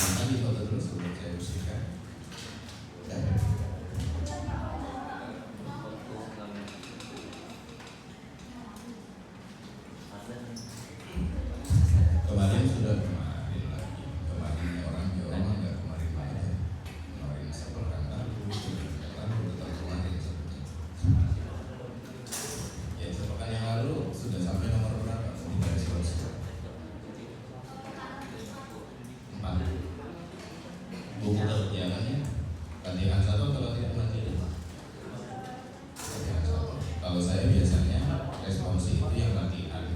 Silahkan difoto dulu sebelum saya bersihkan. Ya. Kemarin sudah kemarin lagi. Kemarin orang Jawa mah nggak kemarin banget ya. Kemarin sepekan lalu atau kemarin sebetulnya. Ya sepekan yang lalu sudah sampai nomor berapa? Di garis bawah. 4. Buku perjalanannya latihan 1 atau latihan mandiri? Latihan 1. Kalau saya biasanya responsi itu yang latihan,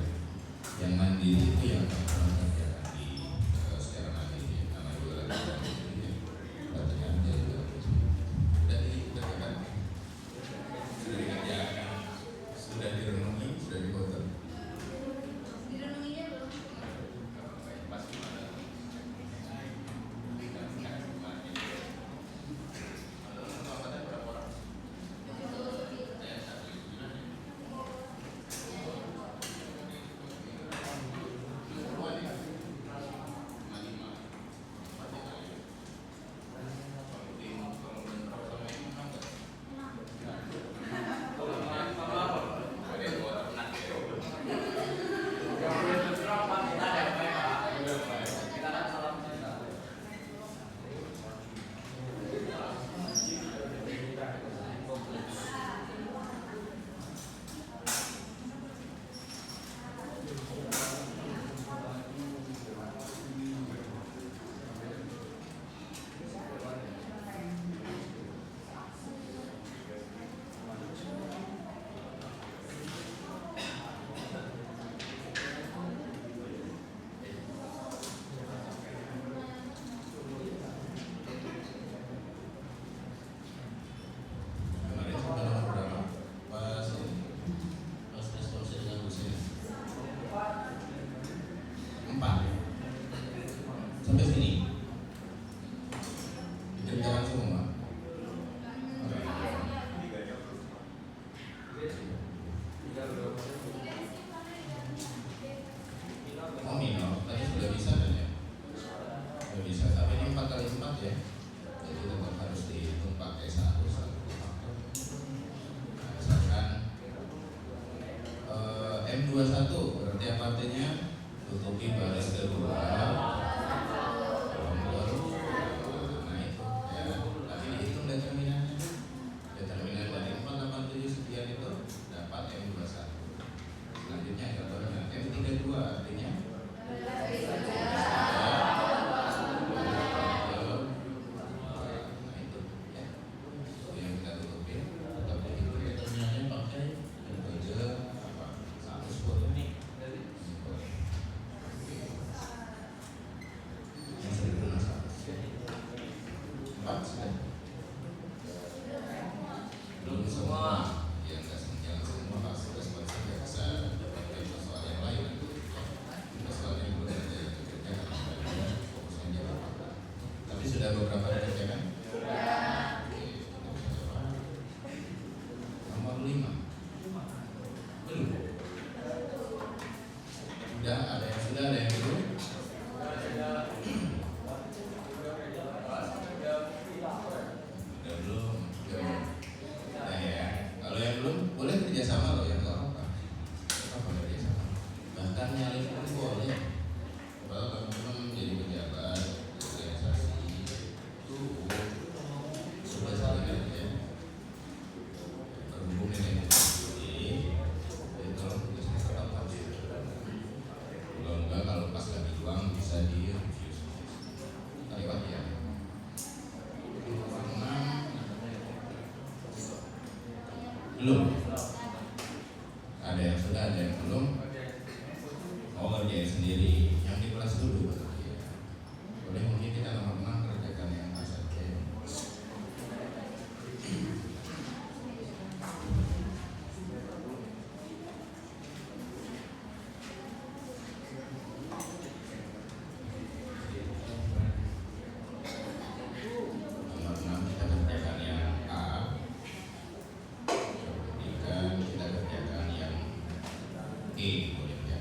yang mandiri itu yang kerjakan di secara mandiri. Nama juga latihan mandiri, latihan jadi sudah dikerjakan, sudah dikerjakan, sudah direnungi, sudah difoto. Sampai sini dikerjakan semua. Oh minor, tadi sudah bisa kan ya? Sudah bisa, tapi ini 4 kali 4 ya. Jadi tetap harus dihitung pakai 1 faktor. Nah, misalkan M21 berarti apa artinya? Tutupi baris kedua. Determinan dari 487 sekian itu dapat M21. Selanjutnya contohnya M32 artinya itu ya. Yang kita tutupin tetap dihitung determinannya pakai metode apa? 110 nih. Yang 4 sudah. Belum semua, yang jangan semua pasti responsif ya, bisa dapatkan soal yang lain nanti. Soal yang belum ada yang dikerjakan, fokusnya jawab. Tapi sudah beberapa dikerjakan? Nomor 5 belum? Sudah ada yang belum? Kalau yang belum boleh kerjasama loh ya, nggak apa-apa kerjasama. Bahkan nyalip pun boleh. Kalau teman-teman jadi pejabat organisasi itu sudah saling aja berhubung dengan ini, jadi tolong tugasnya tetap harus. Kalau enggak, kalau pas lagi uang bisa di review. Lewat ya. Belum? Ada yang sudah, ada yang belum. Mau kerjain sendiri, yang di kelas dulu. Ya. Boleh mungkin kita nomor 6 kerjakan yang A saja. Nomor 6 kita kerjakan yang A. Kita kerjakan yang E boleh ya.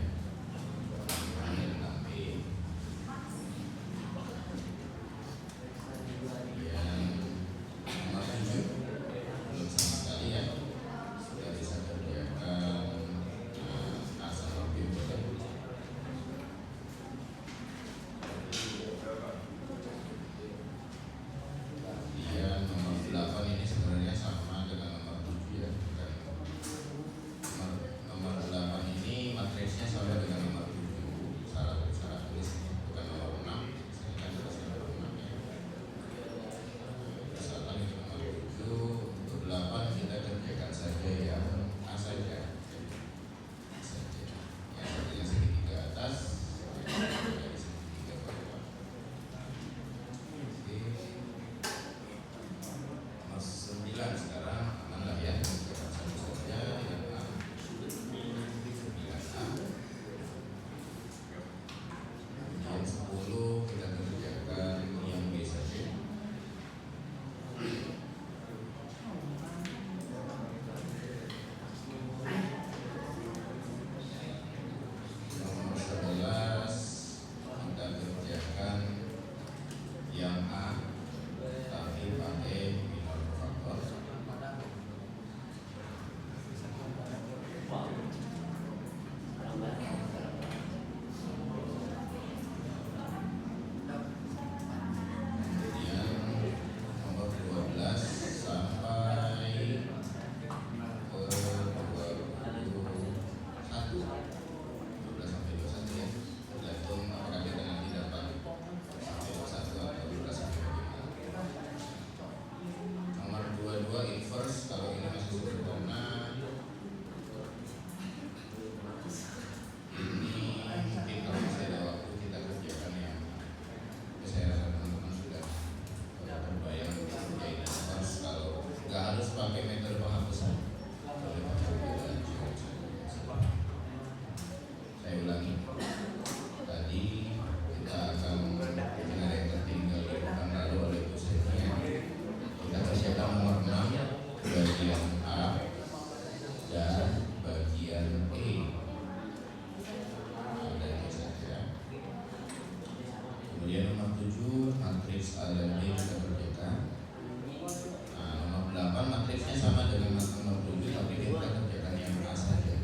matriks A dan B kita kerjakan. Nah, nomor 8 matriksnya sama dengan nomor 7, tapi kita kerjakan yang A saja. Ya.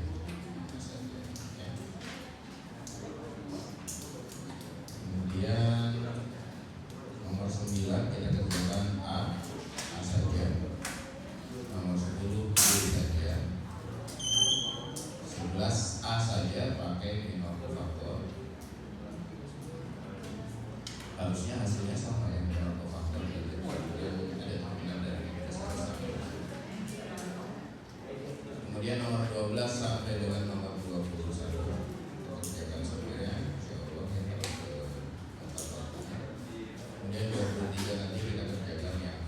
Kemudian nomor 9 kita kerjakan A saja. Nomor 10 B saja. 11 A saja pakai binomo faktor. Harusnya hasilnya sama ya, binomo faktor yang ada terminal dari kesalahan. Kemudian nomor 12 sampai dengan nomor 21 kerjakan sebenarnya, insyaallah ya, kalau ke tempat waktunya. Kemudian 23 nanti kita kerjakan yang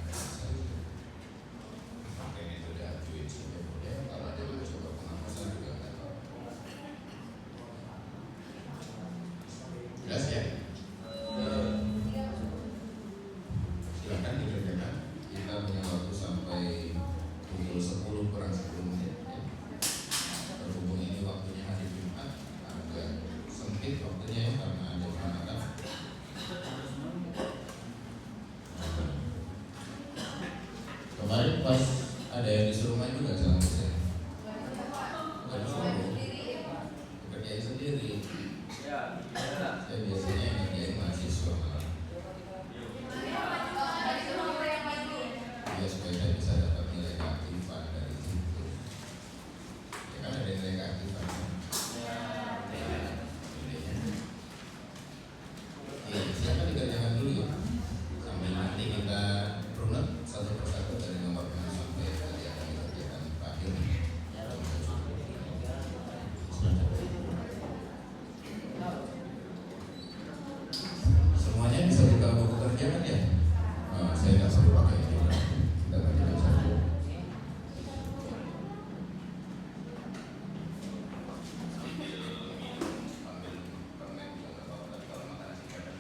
pakai metode ajuin saja boleh, kalau ada yang coba pengawasan juga nggak apa-apa. Jelas ya? Silakan dikerjakan. Kita punya waktu sampai pukul 10 kurang 10 menit ya. Berhubung ini waktunya hari Jumat, agak sempit waktunya ya, karena ada Ramadan. Kemarin pas ada yang disuruh main juga sama saya. Bukan disuruh, kerjain sendiri. Saya biasanya ngerjain mahasiswa malah. Ya supaya saya bisa dapat nilai keaktifan dari situ. Ya kan ada nilai keaktifan kan? Ya, silakan dikerjakan dulu ya. Sambil nanti kita runut satu persatu dari nomor 6 sampai tadi akan dikerjakan terakhir. Semuanya bisa buka buku kerja kan ya? Saya nggak perlu pakai ini. Kita kerjakan satu. Ambil permen juga nggak apa-apa, kalau makan nasi padang.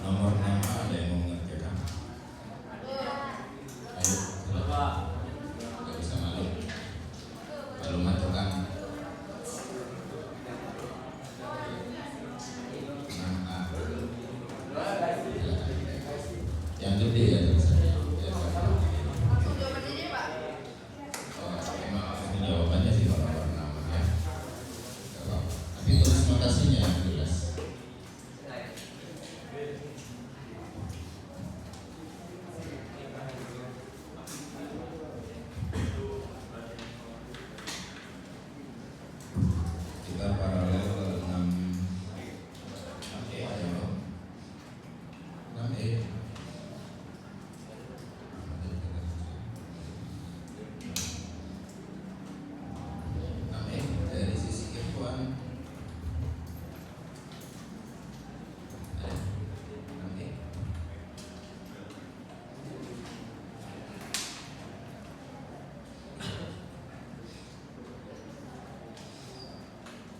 Nomor 6 ada yang mau mengerjakan? Ayo, silakan. Gak bisa malu. Kalau matukan 6A. Yang gede ya tulisannya. Emang ini jawabannya sih kalau nomor 6 ya. Tapi tulis notasinya yang jelas. Kita paralel ke 6E aja loh. 6E. 6E dari sisi Irfan. Ada 6E.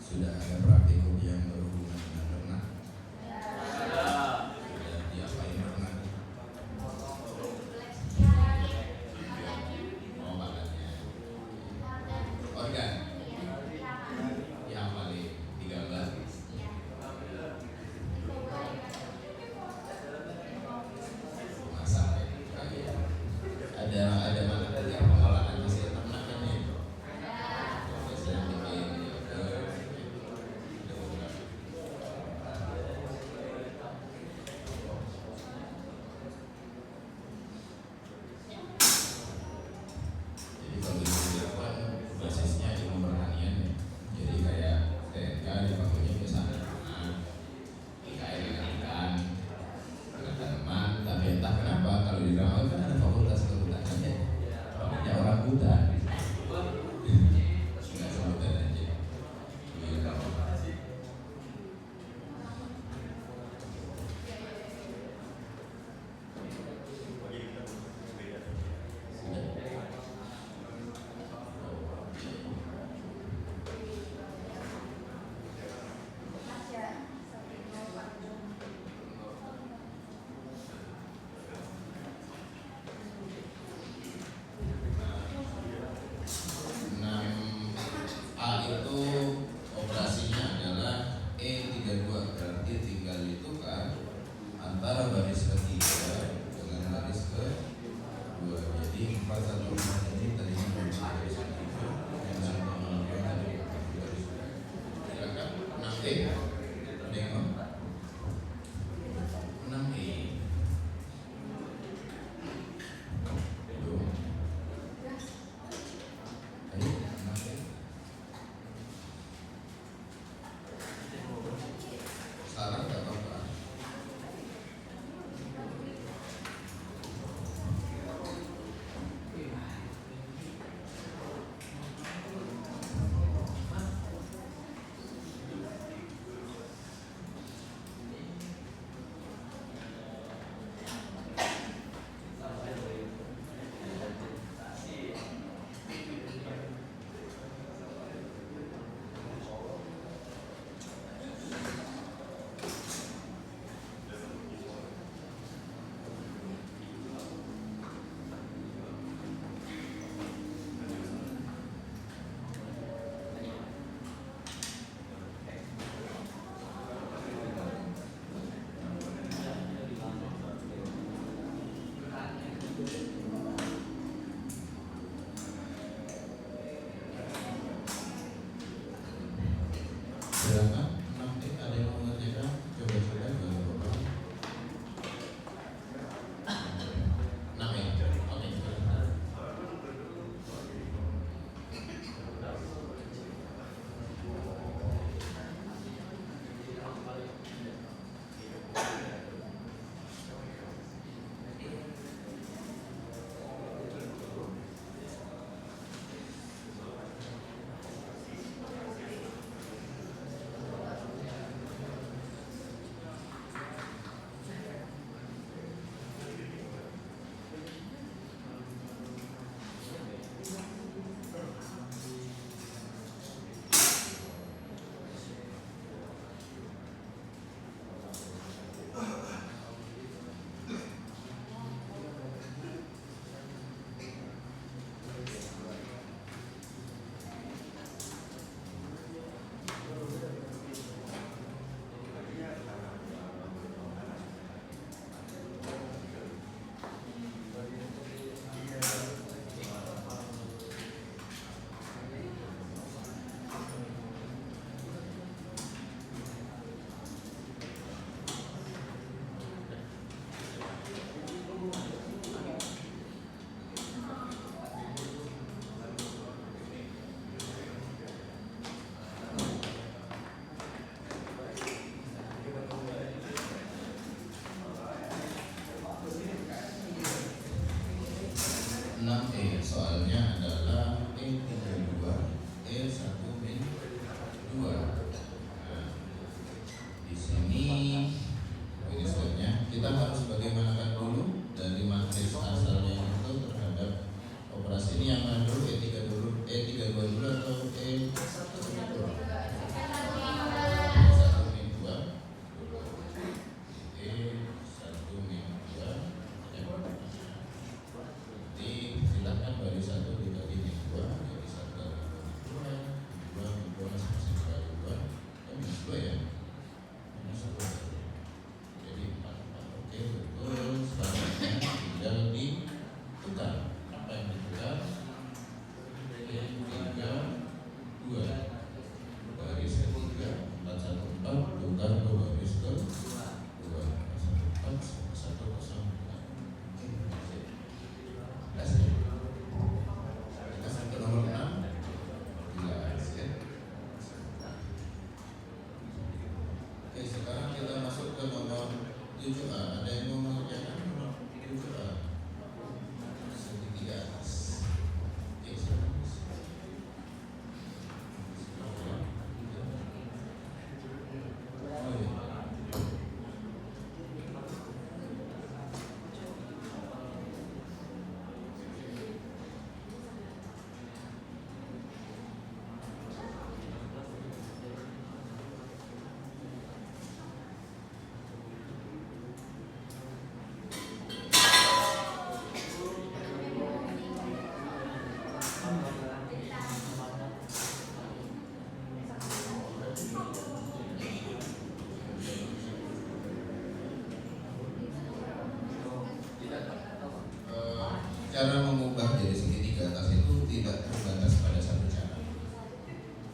Sudah ada praktikum yang berhubungan dengan renang? Sudah diapain renang? Oh, badannya. Organ? Ya, paling digambar. Masak ya. Ada mana kerja pengolahan hasil ternak kan ya? Biasanya bikin silakan. 6E ada yang mau mengerjakan? Coba-coba Bapak. 6E. Oke, silakan. Soalnya adalah E32 E1 min 2. Nah, di sini ini stepnya kita harus bagaimanakan dulu dari matris asalnya itu terhadap operasi ini yang mana dulu E3 dulu E32 dulu atau E1 dulu? E1 min 2 dulu. E1 min 2 silakan bagi 1 dibagi min 2 jadi 1 kali 2 min 2 masing-masing kali 2 minus 2 ya minus 2 jadi 4 oke betul selanjutnya tinggal ditukar apa yang ditukar E3 2 garis ketiga 414 tukar ke garis ke 2 114 104 kita sampai nomor 6 jelas ya. Oke, sekarang kita masuk ke nomor 7A. Ada yang mau mengerjakan nomor 7A? Segitiga atas. Oke, silakan. Oh iya. Cara mengubah jadi segitiga atas itu tidak terbatas pada satu cara.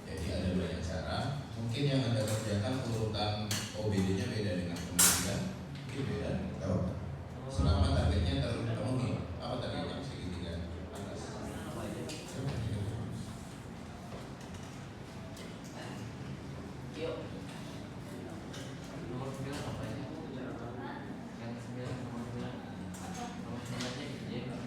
Jadi ada banyak cara. Mungkin yang Anda kerjakan urutan OBD-nya beda dengan kemudian, beda. Tahu? Selama targetnya terpenuhi. Apa targetnya segitiga atas? Nomor 9 apa ya? Yang 9 nomor 9. Nomor 9-nya gede kan?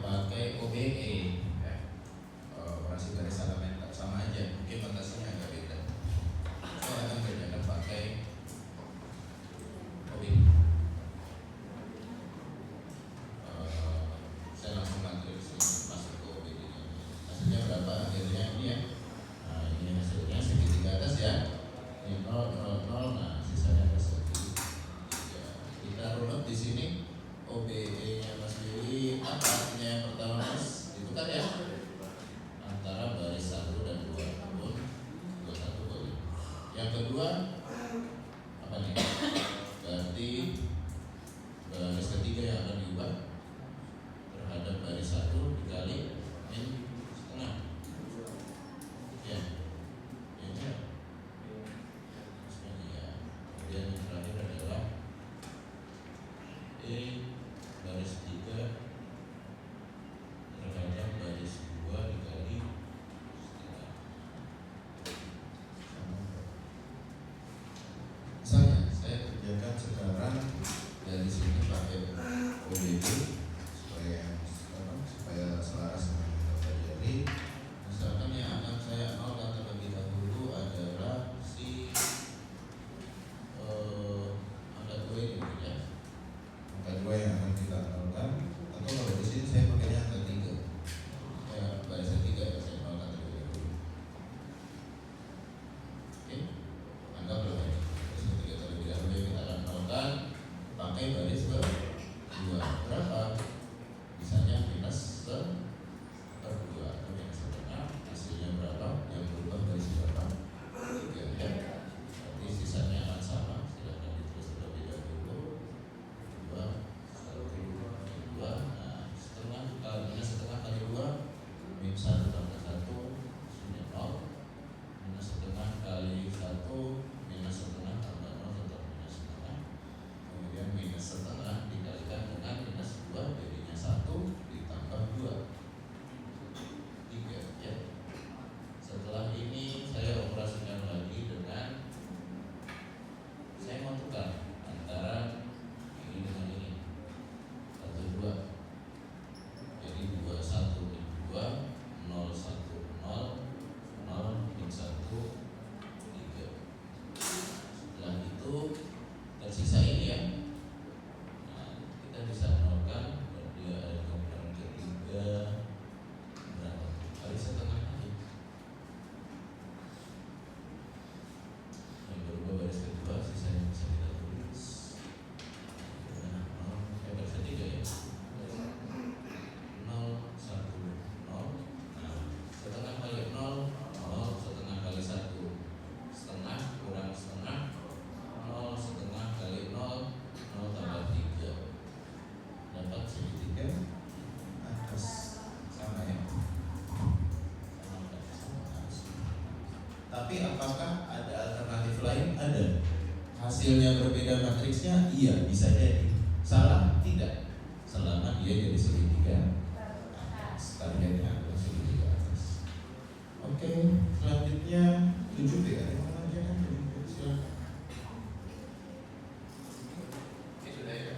pakai OBE, ya. Operasi baris elementer sama aja, mungkin notasinya agak beda. Saya akan kerjakan pakai OBE. Saya langsung matriks masuk ke OBE. Hasilnya berapa? Akhirnya ini ya. Nah, ini hasilnya segitiga atas ya. Ini 0, 0, 0. Nah, sisanya persegi. Ya, kita runut di sini. OBE-nya Mas Billy apa artinya yang pertama Mas? Itu kan ya antara baris 1 dan 2 pun 21 boleh. Yang kedua apa nih? Berarti baris ketiga yang akan diubah terhadap baris 1 dikali min setengah. Ya. Ya. Ya. Kemudian yang terakhir adalah baris 3 terhadap baris 2 dikali setengah. Misalnya saya kerjakan sekarang dari sini pakai OBB supaya selaras dengan yang kita pelajari. Misalkan yang akan saya nolkan terlebih dahulu adalah si angka 2 ini ya. Angka 2 yang akan kita nolkan, atau kalau di sini saya pakainya angka 3. Ya, baris 3 saya nolkan terlebih dahulu. Oke, anggaplah ini baris 3 terlebih dahulu yang kita akan nolkan pakai baris kedua. Berapa? Misalnya minus per 2 atau minus setengah. Hasilnya berapa? Yang berubah baris berapa? 3 ya. Berarti sisanya akan sama. Silahkan ditulis terlebih dahulu. 2, 1, 2. Nah, setengah minus setengah kali 2 min 1 tambah 1 hasilnya 0. Minus setengah kali 1 minus setengah tambah 0 tetap minus setengah. Kemudian minus setengah dikalikan dengan minus 2 jadinya 1 ditambah 2 3 ya. Setelah ini saya operasikan lagi dengan saya mau tukar antara ini dengan ini 1, 2. Jadi 2, 1 min 2 0, 1, 0 0 min 1 3. Setelah itu tersisa ini ya. Nah, kita bisa nolkan dia ada komponen ketiga berapa? Kali setengah aja. Yang berubah baris kedua sisanya bisa kita tulis. Baris ketiga ya. 0, 1, 0. Nah, setengah kali 0 0, setengah kali 1 setengah kurang setengah 0, setengah kali 0 0 tambah 3 dapat segitiga atas. Sama ya. Tapi apakah ada alternatif lain? Ada. Hasilnya berbeda matriksnya? Iya, bisa jadi. Salah? Tidak. Selama dia jadi segitiga atas. Targetnya adalah segitiga atas. Oke, selanjutnya 7B ya. Mana aja kan 7B? Silakan. Oke, sudah ya.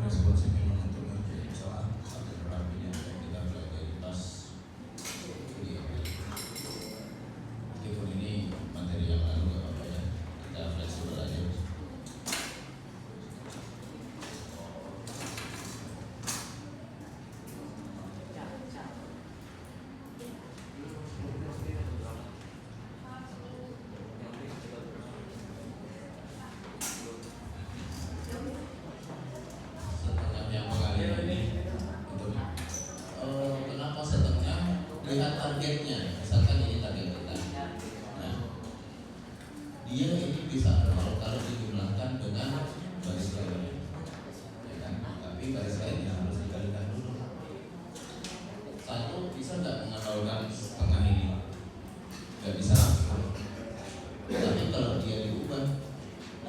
responsif memang untuk ngerjain soal satu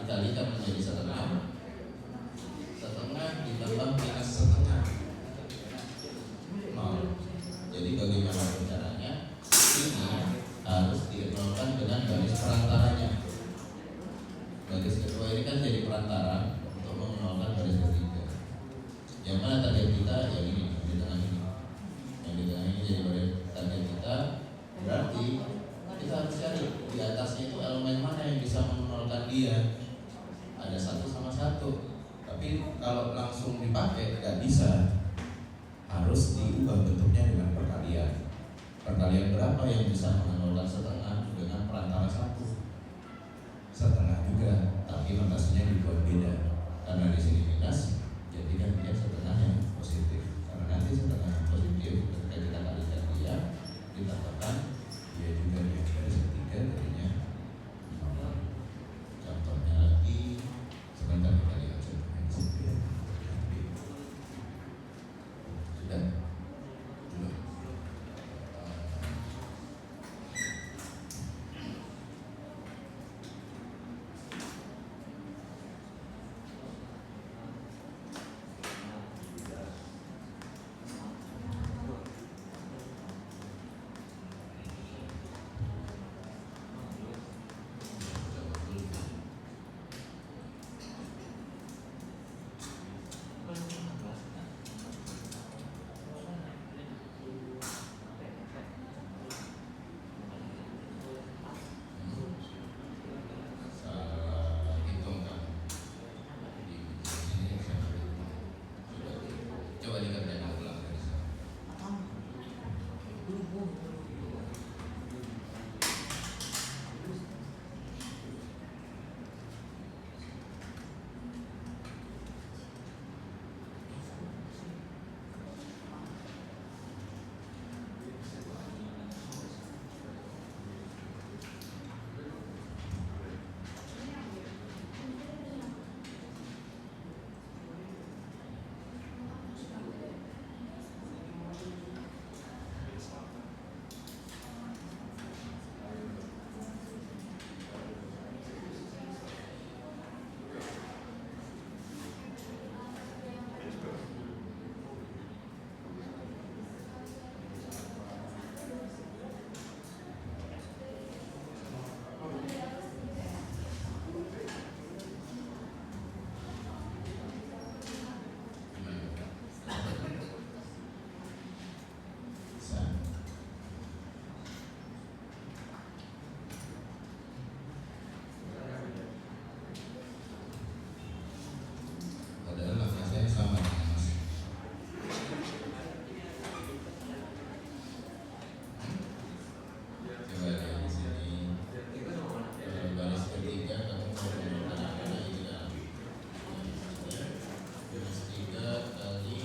dikalikan menjadi setengah ditambah minus setengah nol. Jadi bagaimana caranya? Ini harus dinolkan dengan garis perantaranya. Garis kedua ini kan jadi perantara untuk menolkan garis ketiga. Yang mana target kita? Yang ini, yang di tengah ini. Yang di tengah ini jadi target kita. Berarti kita harus cari di atasnya itu elemen mana yang bisa menolkan dia. Ada 1 sama 1. Tapi kalau langsung dipakai nggak bisa. Harus diubah bentuknya dengan perkalian. Perkalian berapa yang bisa menolkan setengah dengan perantara 1? Setengah juga, tapi notasinya dibuat beda. Karena di sini minus, jadi kan dia setengah yang positif. Karena nanti setengah yang positif ketika kita kalikan dia, ditambahkan dia juga di garis ketiga jadinya 0. Contohnya lagi, sebentar kita lihat contohnya di sini ya. Sudah? Belum? Coba dikerjakan ulang dari sana. Padahal langkah saya sama dengan Mas. Coba lihat di sini. Baris ketiga kamu menentukan apa lagi dalam baris 3 kali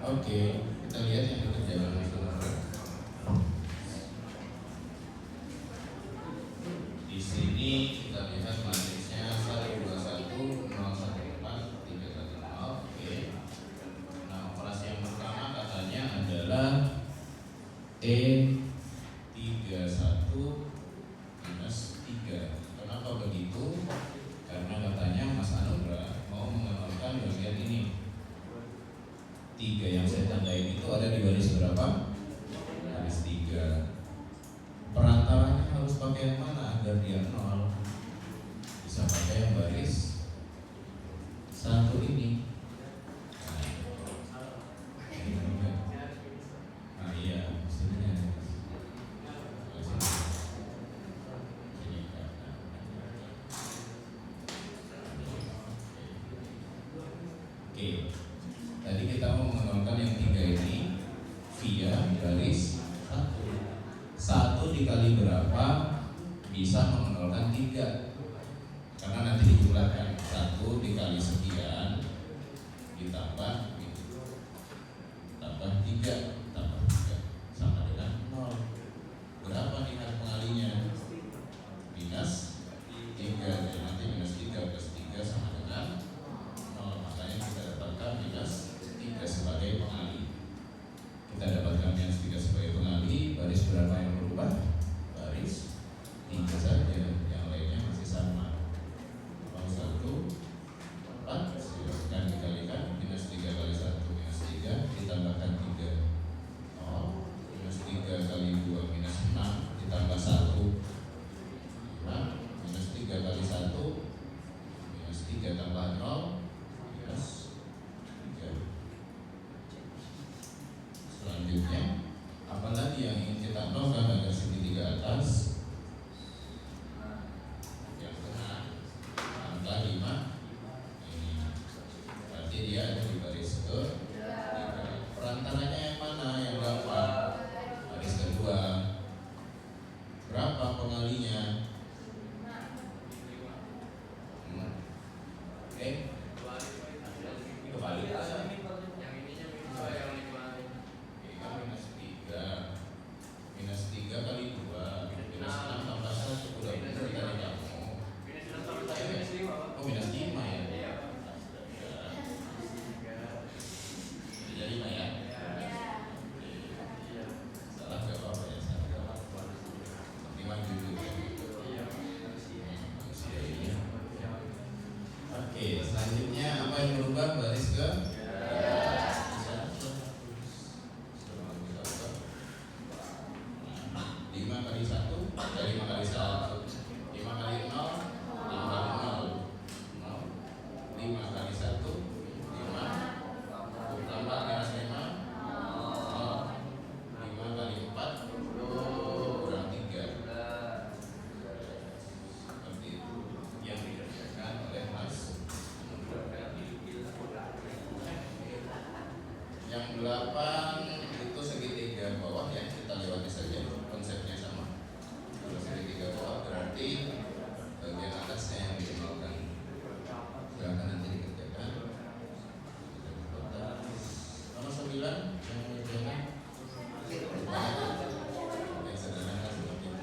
Oke, kita lihat yang dikerjakan saudara. Di sini kita lihat matriksnya 121 014 310. Oke. Nah, operasi yang pertama katanya adalah E31 minus 3. Kenapa begitu? Karena katanya Mas Anugrah mau mengenalkan 3 yang saya tandain itu ada di baris berapa? Baris 3. Perantaranya harus pakai yang mana agar dia 0? Bisa pakai yang baris 1 ini. Nah iya, maksudnya oke. Tadi kita mau mengenalkan yang 3 ini via baris 1 dikali berapa bisa mengenalkan 3, karena nanti dijumlahkan 1 dikali sekian ditambah 3 sama dengan 0. Berapa nih pengalinya? Minus 3. Jadi nanti minus 3 plus 3 sama dengan 0. Makanya kita dapatkan minus 3 sebagai pengali. Kita dapatkan minus 3 sebagai pengali. Baris berapa yang berubah? Baris 3 saja. Yang lainnya masih sama. 1, 4 silahkan dikalikan. Minus 3 kali 1 minus 3 ditambahkan 3. 0. Minus 3 kali 2 minus 6 ditambah 1 5. Minus 3 kali 1 minus 3 tambah 0 minus 3. Selanjutnya apalagi yang ingin kita nolkan agar segitiga atas? Yang tengah angka 5 ini, berarti dia ada di baris ke 3. Perantaranya yang mana yang gampang? Baris kedua. Berapa pengalinya? Kebalik aja. Minus 3 kali 2 minus 6 tambah 1 udah bener dikali kamu. Oh minus 5 ya? Jadi 5 ya? Salah gak apa-apa ya, salah gak apa-apa. 5 jujur ya. Oke, selanjutnya apa yang berubah? Baris ke 5 kali 1 dari 5 kali 1 5 kali 0 5 kali 0 5 kali 1 5 tambah minus 5 0 5 kali 4 kurang 3. Seperti itu yang dikerjakan oleh Mas. Yang 8 itu segitiga bawah ya, kita lewati saja, konsepnya sama. Kalau segitiga bawah berarti bagian atasnya yang dikenalkan. Silakan nanti dikerjakan. Nomor 9 yang mengerjakan yang sederhana seperti itu.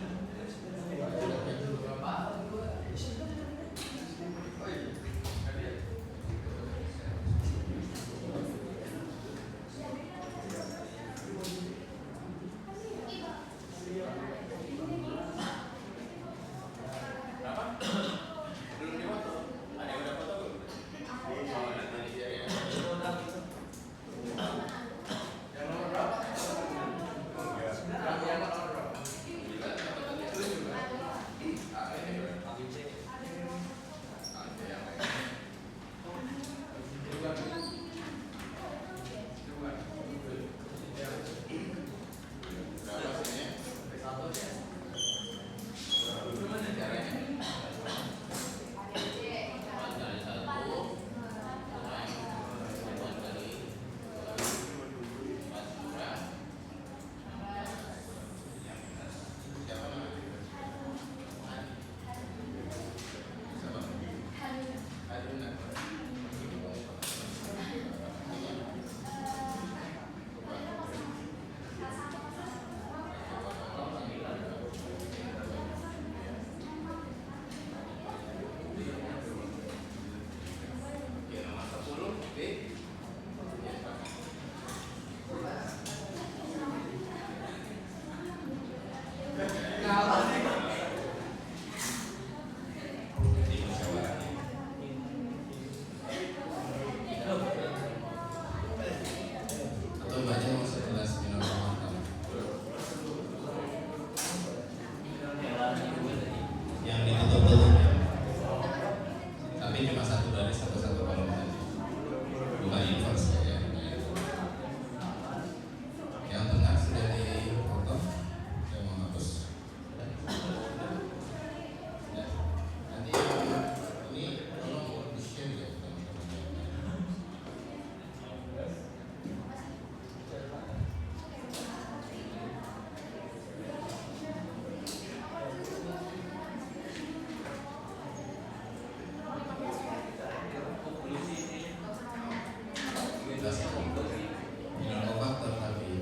Minor faktor tapi.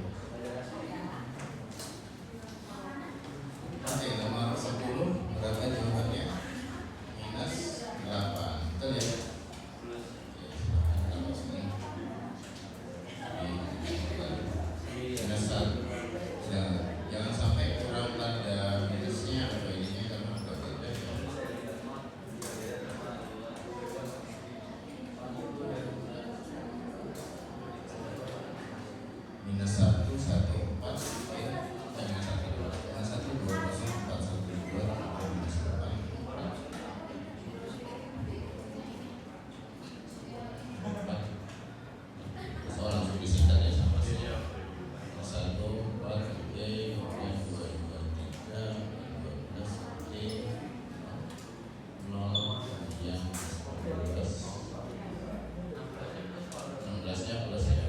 Oke, nomor 10 berapa jawabannya? Minus 8. Betul ya? Minus 1. Jangan sampai kurang tanda minusnya atau ininya karena udah beda ya. Minus 1, 1, 4 minus 1, 2, minus 1, 2, 0, 4, 1, 2, minus 8, 4. So langsung disingkat ya sama saya. Minus 1, 4, oke, 2, 2, 3, 12, oke, 0, yang 12, 16 nya plus ya.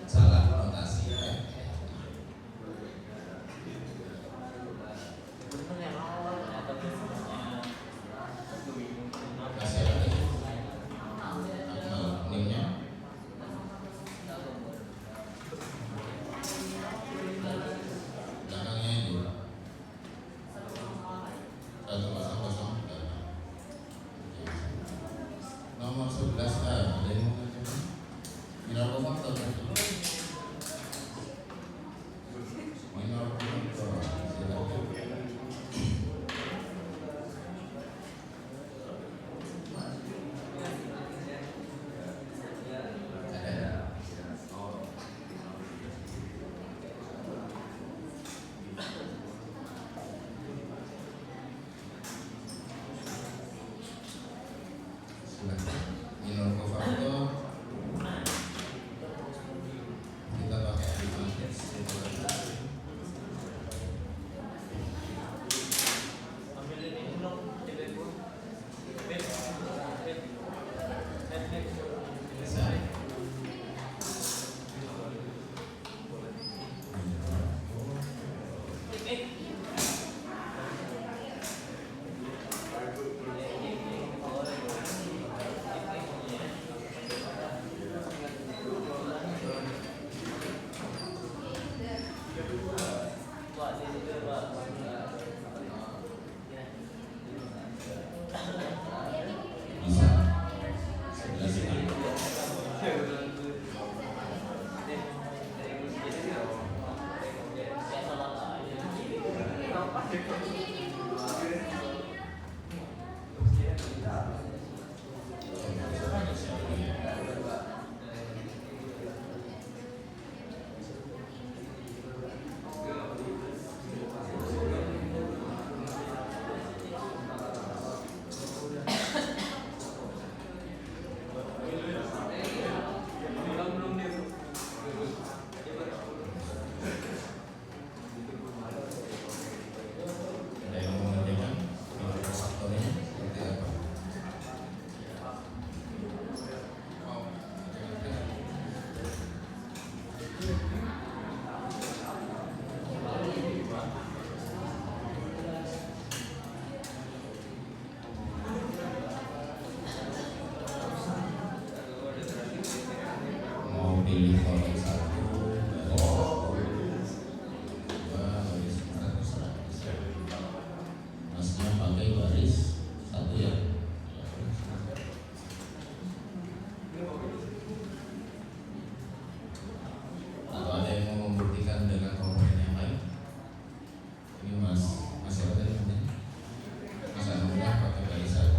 Salah notasi ya. Kasih lagi nimnya. Belakangnya itu 100. Nomor 11 ada yang mau ngecek? Minor faktor minor faktor silakan. Minor faktor kita pakai advantage. Bisa 11. Ada yang mau mengerjakan minor faktornya seperti apa? Mau pilih kolom 1, masnya pakai baris 1 ya. Atau ada yang mau membuktikan dengan komponen yang lain? Ini masih ada yang namanya Mas Anugrah pakai baris 1.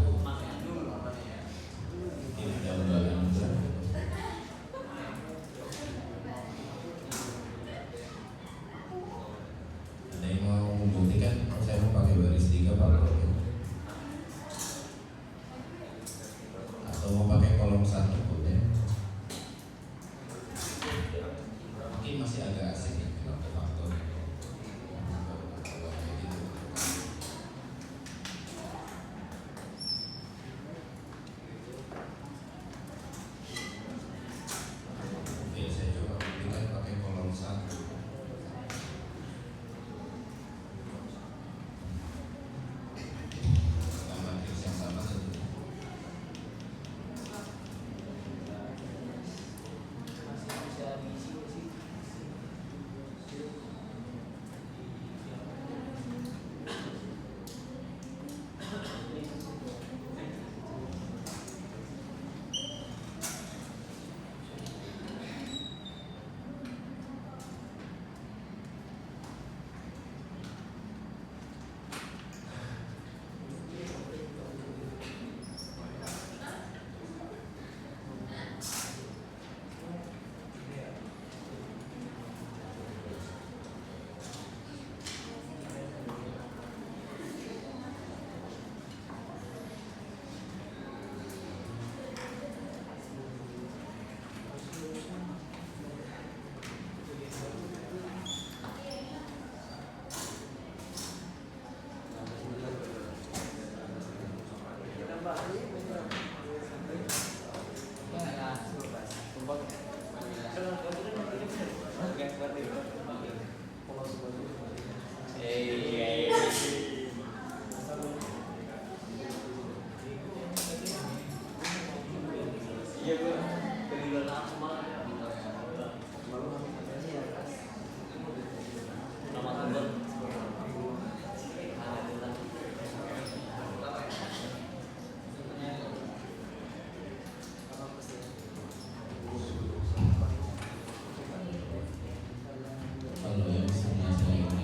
Kalau yang sebelah saya ini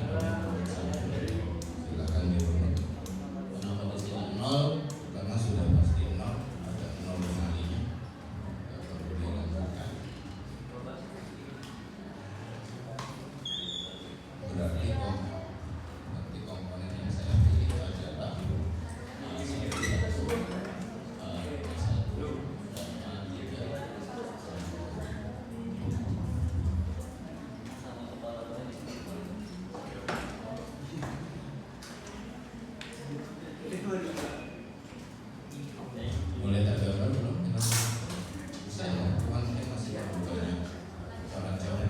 silakan dirunut. Kenapa di sini 0? Karena sudah pasti 0, ada 0 kalinya. Perlu dilakukan. Berarti komponen yang saya pilih adalah 1, mulai tergambar belum? Saya mungkin masih banyak orang Jawa.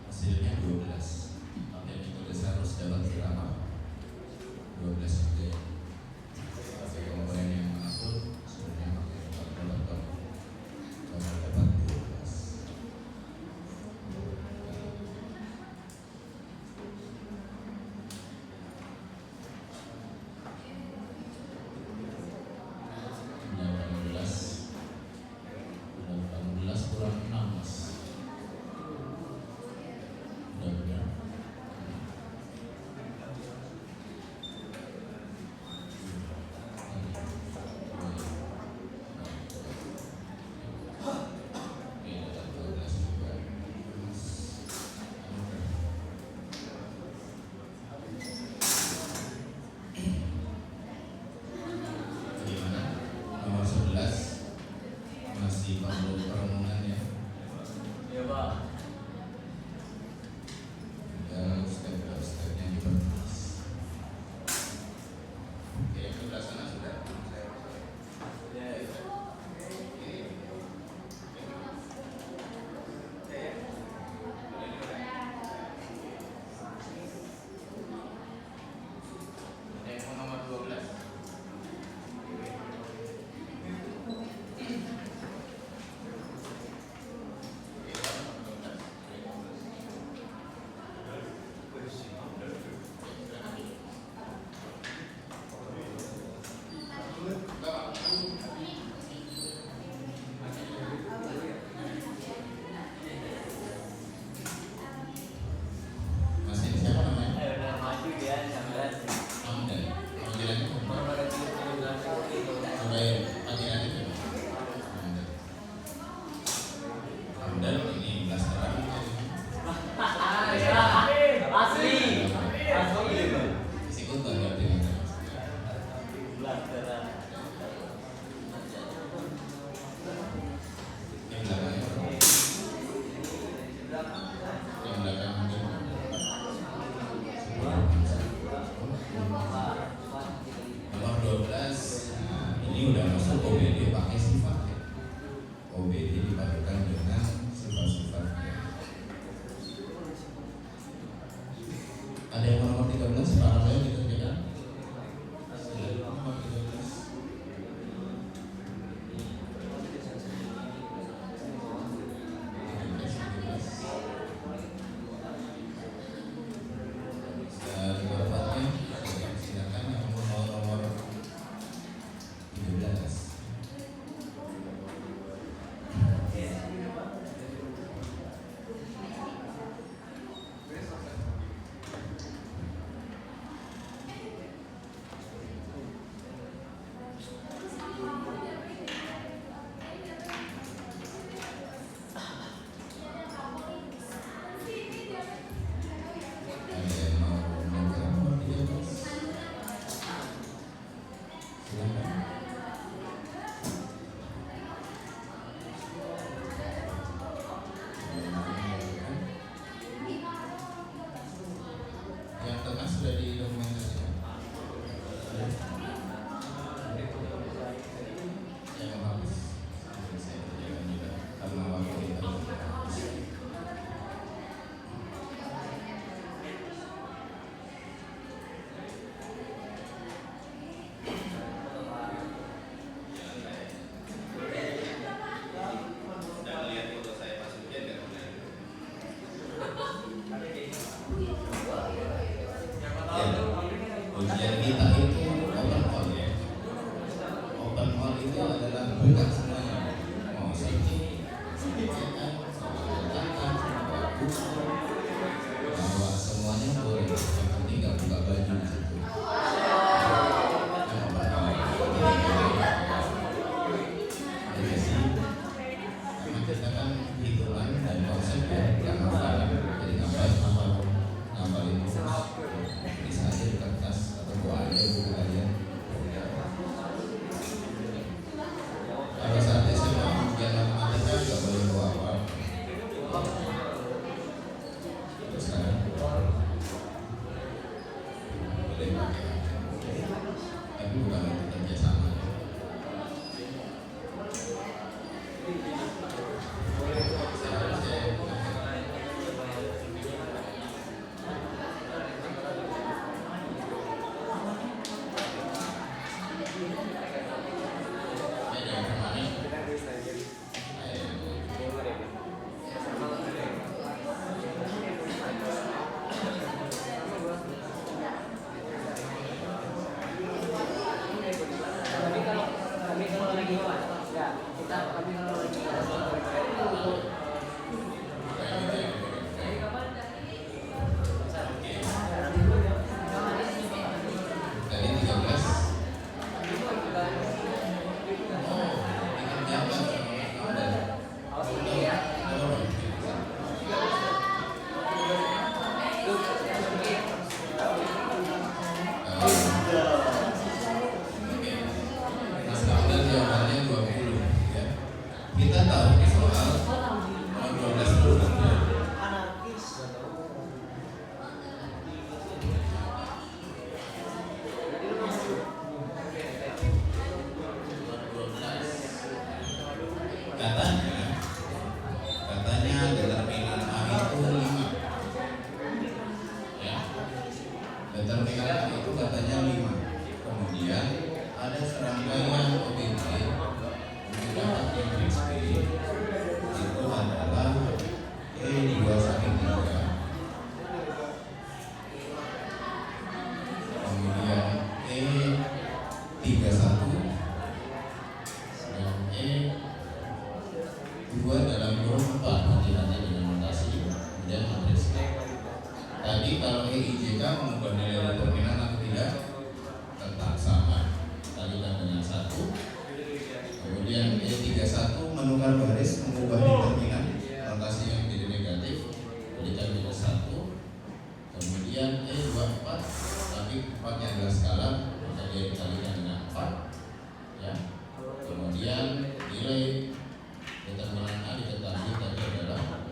Hasilnya 12. Oke, ditulis harus dapat berapa? 12 juga ya. Pakai komponen yang manapun sebenarnya pakai kalkulator kalau dapat 12. Kurang 6 mas. Udah benar. Oke, dapat 12 juga. Gimana? Nomor 11 masih perlu perenungan ya. Iya Pak. Ya step-stepnya dibahas. Oke, yang sebelah sana sudah. Yang nomor 12. Masih siapa namanya? Ayo udah maju dia sambil Amdan. Panggilannya sampai panggilannya itu. Amdan ini blasteran. asli. Sikut nggak dengan Blasteran. yang belakangnya berapa? Yang belakang Amdan. Nomor 12. Nah, ini udah masuk OBD pakai sifat ya. OBD dipadukan dengan sifat-sifatnya. Ada yang nomor 13 para saya dikerjakan? Silakan nomor 13. Silakan yang nomor 13. Yang tengah sudah didokumentasikan. Yang habis saya kerjakan juga karena waktu kita habis. Ujian kita itu open all ya. Open all itu adalah buka semuanya. Mau searching, bawa semuanya boleh. Yang penting nggak buka baju di situ. Karena kita kan hitungan dan konsep ya, nggak masalah. Jadi ngapalin terus. Bisa aja di kertas atau buah aja buku kalian. Kalau saat SMA ujian matematika nggak boleh bawa apa. Terus sekarang boleh pakai, tapi bukan untuk kerjasama. Kita tahu soal 12 bulan katanya determinan A itu 5 ya. Determinan A itu katanya 5. Kemudian ada serangkaian OBJ dapat matriks B itu adalah E2 sampai 3, kemudian E31 dan E2 dalam kurung 4, hati-hati dengan notasi, kemudian matriks B. Tadi kalau EIJK mengubah nilai determinan atau tidak, tetap sama. Tadi kan dengan 1. Kemudian E31 menukar baris, mengubah determinan, notasi yang menjadi negatif, berikan minus 1. Kemudian E24, tapi 4-nya adalah skala, maka dia dikalikan dengan 4 ya. Kemudian nilai determinan A diketahui tadi adalah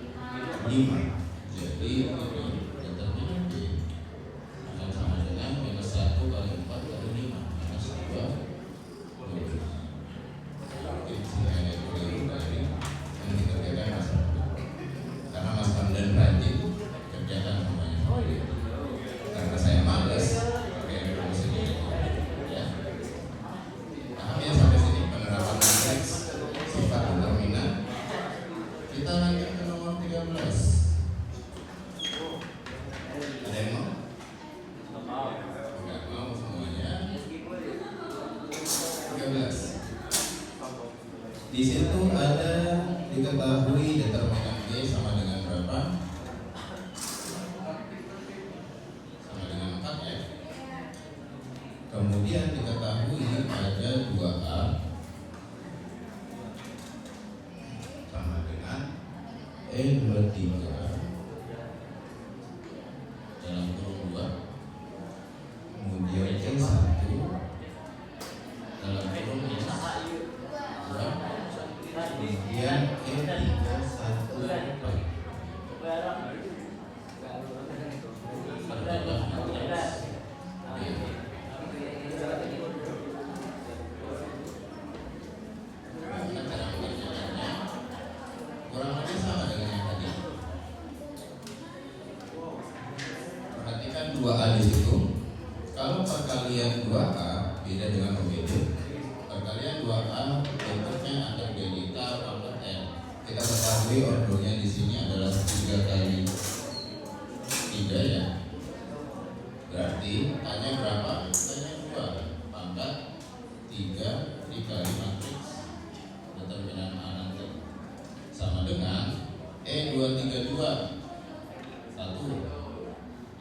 5. Jadi ini determinan B akan sama dengan minus 1 kali 4 kali 5, minus 2. Karena Mas Pandan rajin kerjakan semuanya. Karena saya malas pakai rumus ini ya. Paham ya sampai sini penerapan matriks sifat determinan. Kita lanjut ke nomor 13. Ada yang mau? Enggak mau semuanya. 13. Di situ ada diketahui determinan B sama dengan berapa? Sama dengan 4 ya. Kemudian diketahui ada 2A sama dengan E23 dalam kurung 2. Kemudian E1 dalam kurung minus 2. Kemudian E314 kurang lebih sama dengan yang tadi. Perhatikan 2A di situ. Kalau perkalian 2A beda dengan OBJ. Perkalian 2A bentuknya ada delta pangkat N. Kita ketahui ordernya di sini adalah 3 kali 3 ya. Berarti Berarti A-nya berapa? A-nya 2 pangkat 3 dikali matriks determinan A nanti sama dengan E232 1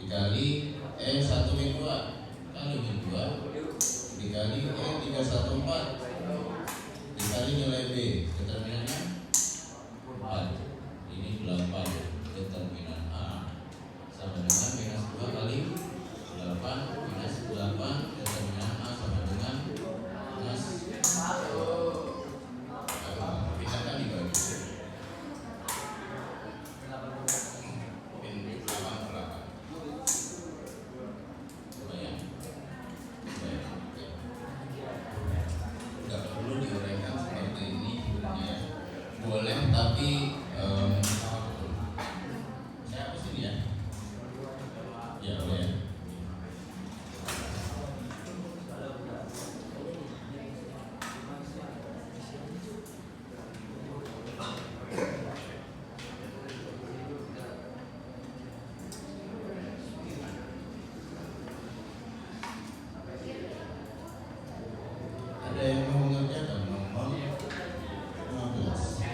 dikali E1-2 kali min 2 dikali E314 dikali nilai B determinannya 4. Ini 8 determinan A sama dengan minus 2 kali 8 minus 8 determinan A sama dengan minus 1. Kita kan dibagi min 8 per 8 bayang nggak perlu diuraikan seperti ini ya. Boleh tapi saya hapus ini ya. Ya boleh ya. Ada yang mau mengerjakan nomor 15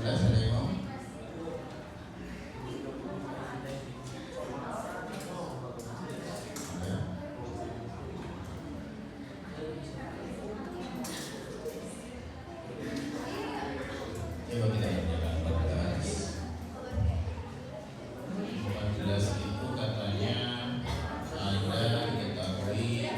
ada yang mau? Ada. Coba kita kerjakan 14 itu katanya ada diketahui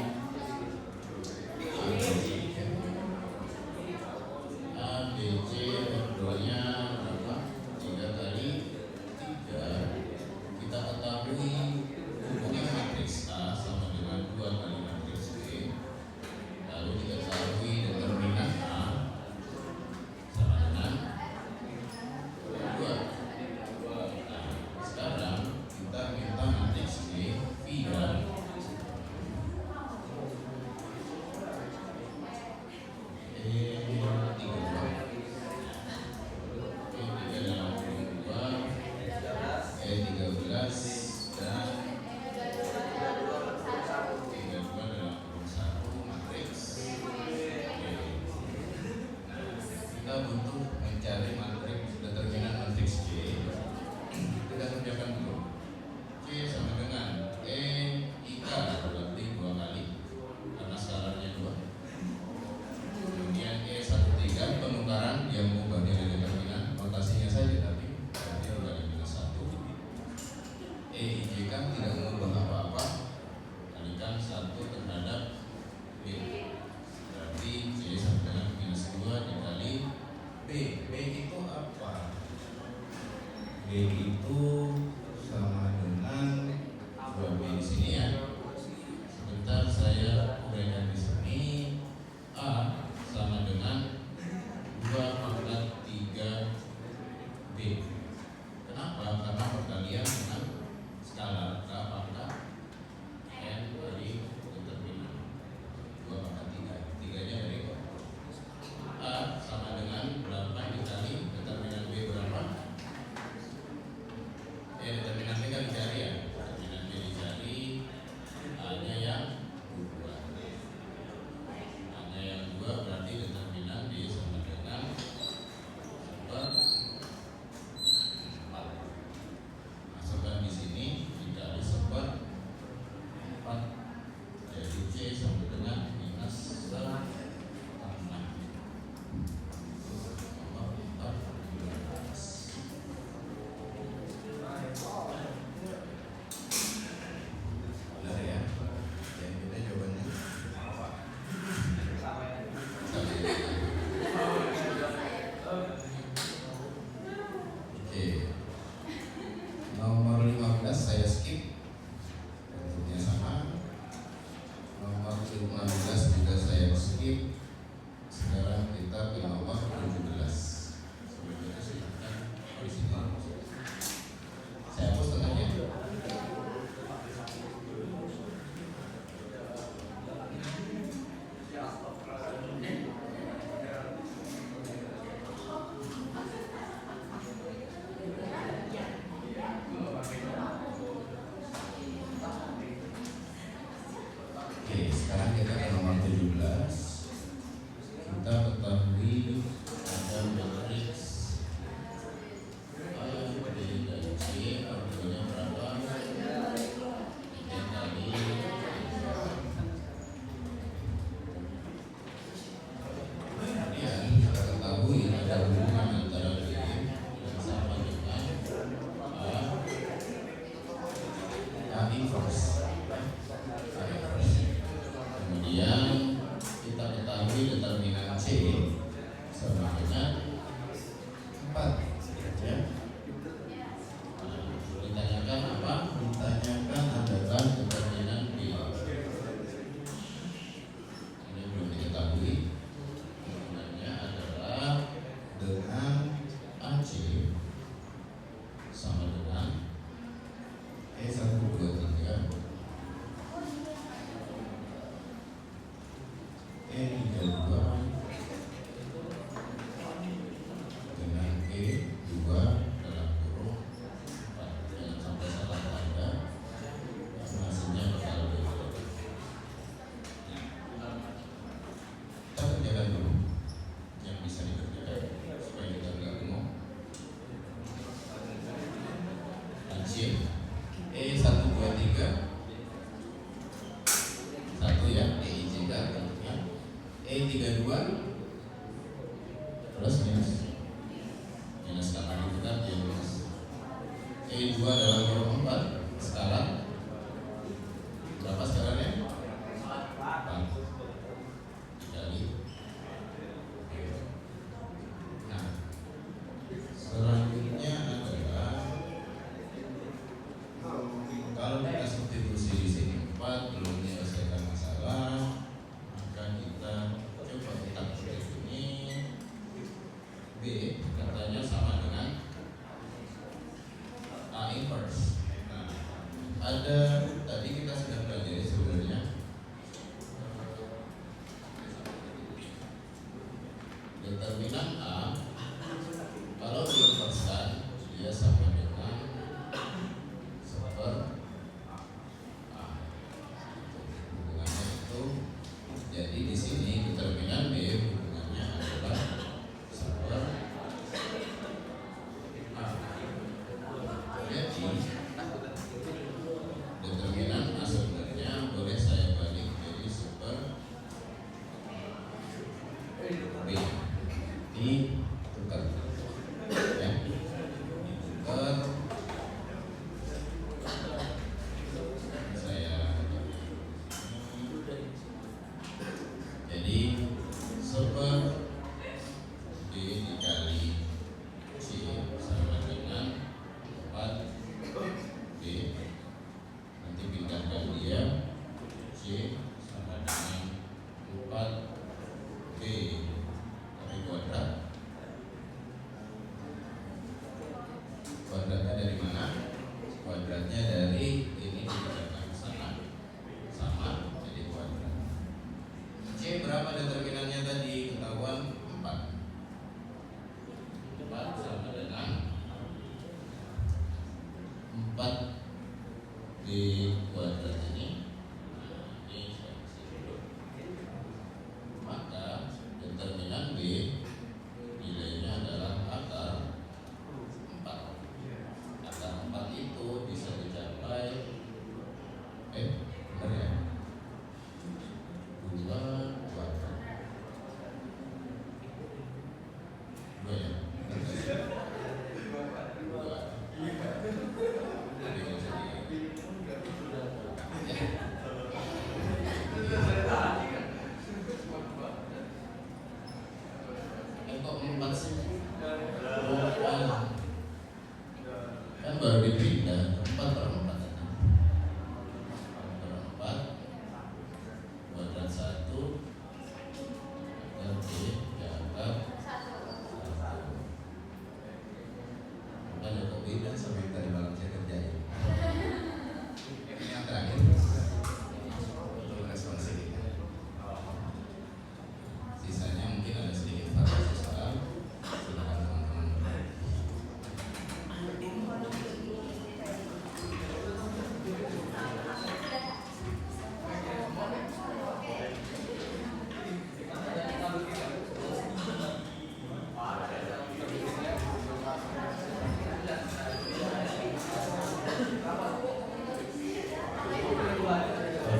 A, B, C, R2-nya berapa? 3 kali 3. Kita ketahui hubungan matriks A sama dengan 2 kali matriks B. Lalu diketahui determinan A sama dengan 2. Nah, sekarang kita minta matriks B, V dan E13 dan E32 dalam kurung 1 matriks B. Kita butuh mencari matriks determinan matriks C. Kita kerjakan dulu. C sama dengan EIK berarti 2 kali karena skalarnya 2. Kemudian E13 penukaran yang mengubah nilai determinan notasinya saja tapi berarti kali minus 1. EIJ kan tidak mengubah apa-apa, kalikan 1 terhadap B berarti C sama dengan minus 2 dikali B. Oke, sekarang kita ke nomor 17. Kita ketahui ada matriks A, B, dan C. Argumennya berapa? Ini tadi. Kemudian kita ketahui ada hubungan antara B yang sama dengan A inverse. Kemudian kita ketahui determinan C sama dengan 4 ya. Ditanyakan apa? Ditanyakan adalah determinan B. Ini belum diketahui. Determinannya adalah dengan AC sama dengan E1, 2, 3 E32 dengan E2 dalam kurung 4. Jangan sampai salah tanda, hasilnya bakal berbeda. Kita kerjakan dulu yang bisa dikerjakan supaya kita nggak bingung. Lanjut E1, 2, 3 1 ya, EIJ kan bentuknya E32 terus minus karena itu kan dia minus E2 dalam kurung 4 skala berapa skalanya? 4 dikali. Nah, selanjutnya adalah kalau kita substitusi di sini 4 belum menyelesaikan masalah, maka kita coba kita ketik ini B katanya sama dengan A inverse. Nah, ada tadi kita sudah pelajari sebenarnya determinan A kalau diinverskan dia sama dengan super A. Hubungannya itu jadi di sini determinan B hubungannya adalah super A. Jadi determinan A sebenarnya boleh saya balik jadi super B. Ditukar ya, ditukar. Saya jadi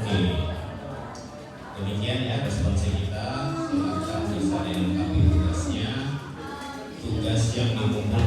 Oke, demikian ya responsif kita. Silakan bisa dilengkapi tugasnya. Tugas yang dikumpulkan